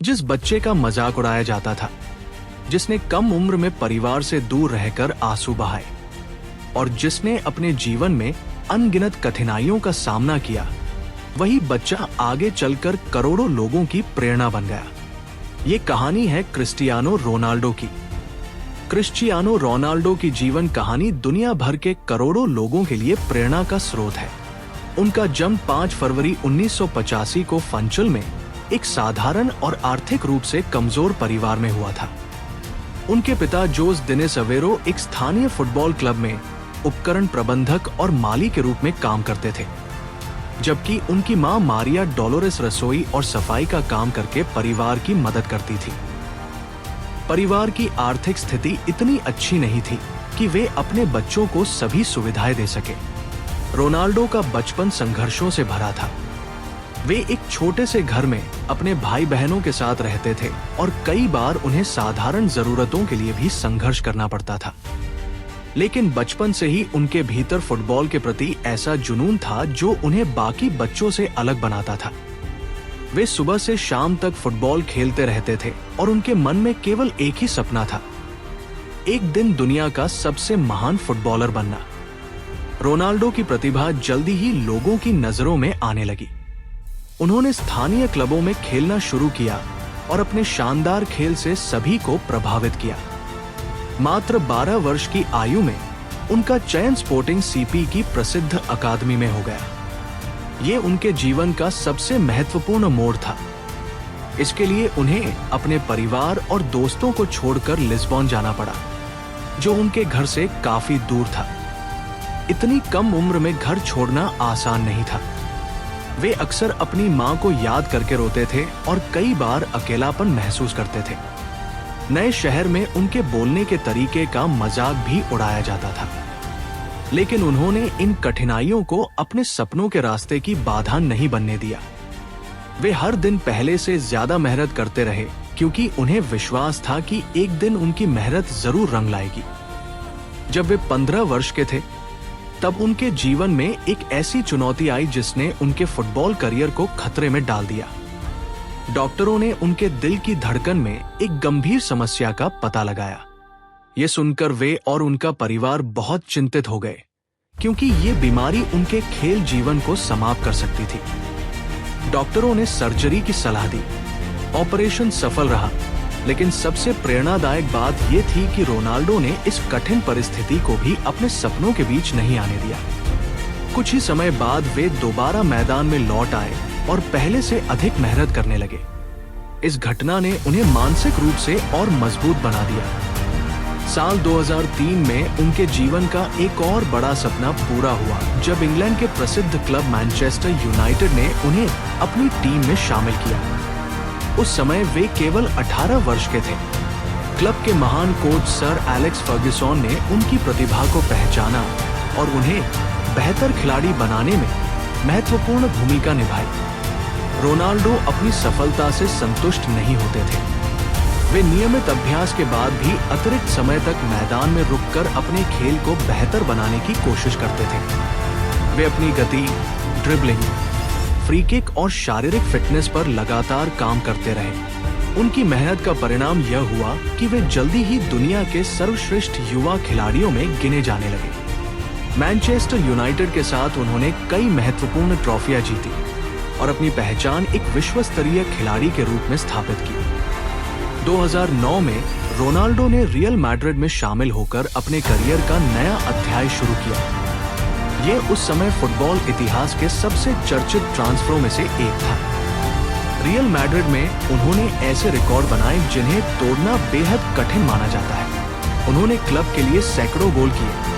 जिस बच्चे का मजाक उड़ाया जाता था, जिसने कम उम्र में परिवार से दूर रहकर आंसू बहाए और जिसने अपने जीवन में अनगिनत कठिनाइयों का सामना किया, वही बच्चा आगे चलकर करोड़ों लोगों की प्रेरणा बन गया। ये कहानी है क्रिस्टियानो रोनाल्डो की। क्रिस्टियानो रोनाल्डो की जीवन कहानी दुनिया भर के करोड़ों लोगों के लिए प्रेरणा का स्रोत है। उनका जन्म 5 फरवरी 1985 को फंचुल में एक साधारण और आर्थिक रूप से कमजोर परिवार में हुआ था। उनके पिता जोस दिनेस अवेरो एक स्थानीय फुटबॉल क्लब में उपकरण प्रबंधक और माली के रूप में काम करते थे, जबकि उनकी मां मारिया डोलोरेस रसोई और सफाई का काम करके परिवार की मदद करती थी। परिवार की आर्थिक स्थिति इतनी अच्छी नहीं थी कि वे अपने बच्चों को सभी सुविधाएं दे सके। रोनाल्डो का बचपन संघर्षों से भरा था। वे एक छोटे से घर में अपने भाई बहनों के साथ रहते थे और कई बार उन्हें साधारण जरूरतों के लिए भी संघर्ष करना पड़ता था। लेकिन बचपन से ही उनके भीतर फुटबॉल के प्रति ऐसा जुनून था जो उन्हें बाकी बच्चों से अलग बनाता था। वे सुबह से शाम तक फुटबॉल खेलते रहते थे और उनके मन में केवल एक ही सपना था, एक दिन दुनिया का सबसे महान फुटबॉलर बनना। रोनाल्डो की प्रतिभा जल्दी ही लोगों की नजरों में आने लगी। उन्होंने स्थानीय क्लबों में खेलना शुरू किया और अपने शानदार खेल से सभी को प्रभावित किया। मात्र 12 वर्ष की आयु में उनका चयन स्पोर्टिंग सीपी की प्रसिद्ध अकादमी में हो गया। ये उनके जीवन का सबसे महत्वपूर्ण मोड़ था। इसके लिए उन्हें अपने परिवार और दोस्तों को छोड़कर लिस्बन जाना पड़ा, जो उनके घर से काफी दूर था। इतनी कम उम्र में घर छोड़ना आसान नहीं था। वे अक्सर अपनी मां को याद करके रोते थे और कई बार अकेलापन महसूस करते थे। नए शहर में उनके बोलने के तरीके का मजाक भी उड़ाया जाता था, लेकिन उन्होंने इन कठिनाइयों को अपने सपनों के रास्ते की बाधा नहीं बनने दिया। वे हर दिन पहले से ज्यादा मेहनत करते रहे, क्योंकि उन्हें विश्वास था कि एक दिन उनकी मेहनत जरूर रंग लाएगी। जब वे 15 वर्ष के थे, तब उनके जीवन में एक ऐसी चुनौती आई जिसने उनके फुटबॉल करियर को खतरे में डाल दिया। डॉक्टरों ने उनके दिल की धड़कन में एक गंभीर समस्या का पता लगाया। ये सुनकर वे और उनका परिवार बहुत चिंतित हो गए, क्योंकि ये बीमारी उनके खेल जीवन को समाप्त कर सकती थी। डॉक्टरों ने सर्जरी की सलाह दी। ऑपरेशन सफल रहा, लेकिन सबसे प्रेरणादायक बात यह थी कि रोनाल्डो ने इस कठिन परिस्थिति को भी अपने सपनों के बीच नहीं आने दिया। कुछ ही समय बाद वे दोबारा मैदान में लौट आए और पहले से अधिक मेहनत करने लगे। इस घटना ने उन्हें मानसिक रूप से और मजबूत बना दिया। साल 2003 में उनके जीवन का एक और बड़ा सपना पूरा हुआ, जब इंग्लैंड के प्रसिद्ध क्लब मैनचेस्टर यूनाइटेड ने उन्हें अपनी टीम में शामिल किया। उस समय वे केवल 18 वर्ष के थे। क्लब के महान कोच सर एलेक्स फर्ग्यूसन ने उनकी प्रतिभा को पहचाना और उन्हें बेहतर खिलाड़ी बनाने में महत्वपूर्ण भूमिका निभाई। रोनाल्डो अपनी सफलता से संतुष्ट नहीं होते थे। वे नियमित अभ्यास के बाद भी अतिरिक्त समय तक मैदान में रुककर अपने खेल को बेहतर बनाने की कोशिश करते थे। वे अपनी गति, ड्रिबलिंग, फ्री किक और शारीरिक फिटनेस पर लगातार काम करते रहे। उनकी मेहनत का परिणाम यह हुआ कि वे जल्दी ही दुनिया के सर्वश्रेष्ठ युवा खिलाड़ियों में गिने जाने लगे। मैनचेस्टर यूनाइटेड के साथ उन्होंने कई महत्वपूर्ण ट्रॉफियां जीती और अपनी पहचान एक विश्व स्तरीय खिलाड़ी के रूप में स्थापित की। 2009 में रोनाल्डो ने रियल मैड्रिड में शामिल होकर अपने करियर का नया अध्याय शुरू किया। ये उस समय फुटबॉल इतिहास के सबसे चर्चित ट्रांसफरों में से एक था। रियल मैड्रिड में उन्होंने ऐसे रिकॉर्ड बनाए जिन्हें तोड़ना बेहद कठिन माना जाता है। उन्होंने क्लब के लिए सैकड़ों गोल किए,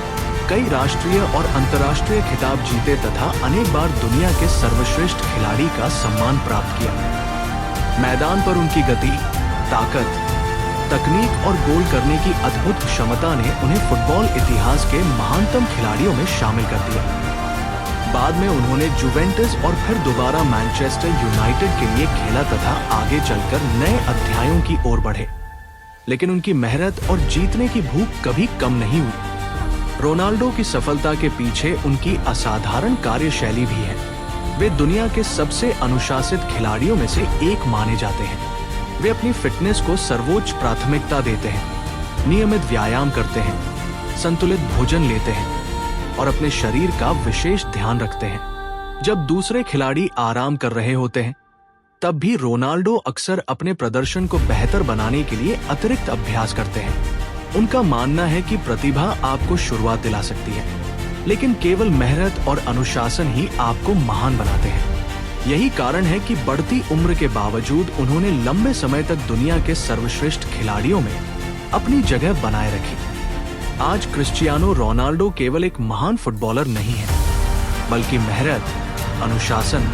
कई राष्ट्रीय और अंतर्राष्ट्रीय खिताब जीते तथा अनेक बार दुनिया के सर्वश्रेष्ठ खिलाड़ी का सम्मान प्राप्त किया। मैदान पर उनकी गति, ताकत, तकनीक और गोल करने की अद्भुत क्षमता ने उन्हें फुटबॉल इतिहास के महानतम खिलाड़ियों में शामिल कर दिया। बाद में उन्होंने जुवेंटस और फिर दोबारा मैनचेस्टर यूनाइटेड के लिए खेला तथा आगे चलकर नए अध्यायों की ओर बढ़े। लेकिन उनकी मेहनत और जीतने की भूख कभी कम नहीं हुई। रोनाल्डो की सफलता के पीछे उनकी असाधारण कार्यशैली भी है। वे दुनिया के सबसे अनुशासित खिलाड़ियों में से एक माने जाते हैं। वे अपनी फिटनेस को सर्वोच्च प्राथमिकता देते हैं, नियमित व्यायाम करते हैं, संतुलित भोजन लेते हैं और अपने शरीर का विशेष ध्यान रखते हैं। जब दूसरे खिलाड़ी आराम कर रहे होते हैं, तब भी रोनाल्डो अक्सर अपने प्रदर्शन को बेहतर बनाने के लिए अतिरिक्त अभ्यास करते हैं। उनका मानना है कि प्रतिभा आपको शुरुआत दिला सकती है, लेकिन केवल मेहनत और अनुशासन ही आपको महान बनाते हैं। यही कारण है कि बढ़ती उम्र के बावजूद उन्होंने लंबे समय तक दुनिया के सर्वश्रेष्ठ खिलाड़ियों में अपनी जगह बनाए रखी। आज क्रिस्टियानो रोनाल्डो केवल एक महान फुटबॉलर नहीं है, बल्कि मेहनत, अनुशासन,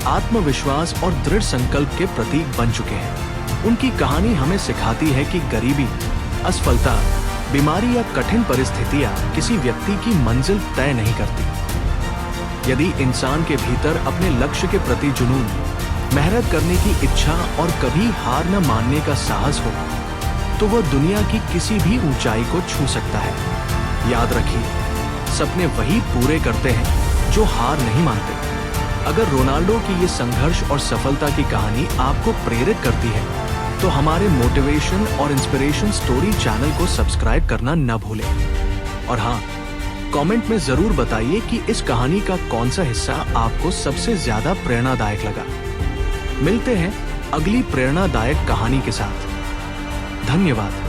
आत्मविश्वास और दृढ़ संकल्प के प्रतीक बन चुके हैं। उनकी कहानी हमें सिखाती है कि गरीबी, असफलता, बीमारी या कठिन परिस्थितियां किसी व्यक्ति की मंजिल तय नहीं करती। यदि इंसान के भीतर अपने लक्ष्य के प्रति जुनून, मेहनत करने की इच्छा और कभी हार न मानने का साहस हो, तो वह दुनिया की किसी भी ऊंचाई को छू सकता है। याद रखिए, सपने वही पूरे करते हैं जो हार नहीं मानते। अगर रोनाल्डो की ये संघर्ष और सफलता की कहानी आपको प्रेरित करती है, तो हमारे मोटिवेशन और इंस्पिरेशन स्टोरी चैनल को सब्सक्राइब करना न भूलें। और हाँ, कमेंट में जरूर बताइए कि इस कहानी का कौन सा हिस्सा आपको सबसे ज्यादा प्रेरणादायक लगा। मिलते हैं अगली प्रेरणादायक कहानी के साथ। धन्यवाद।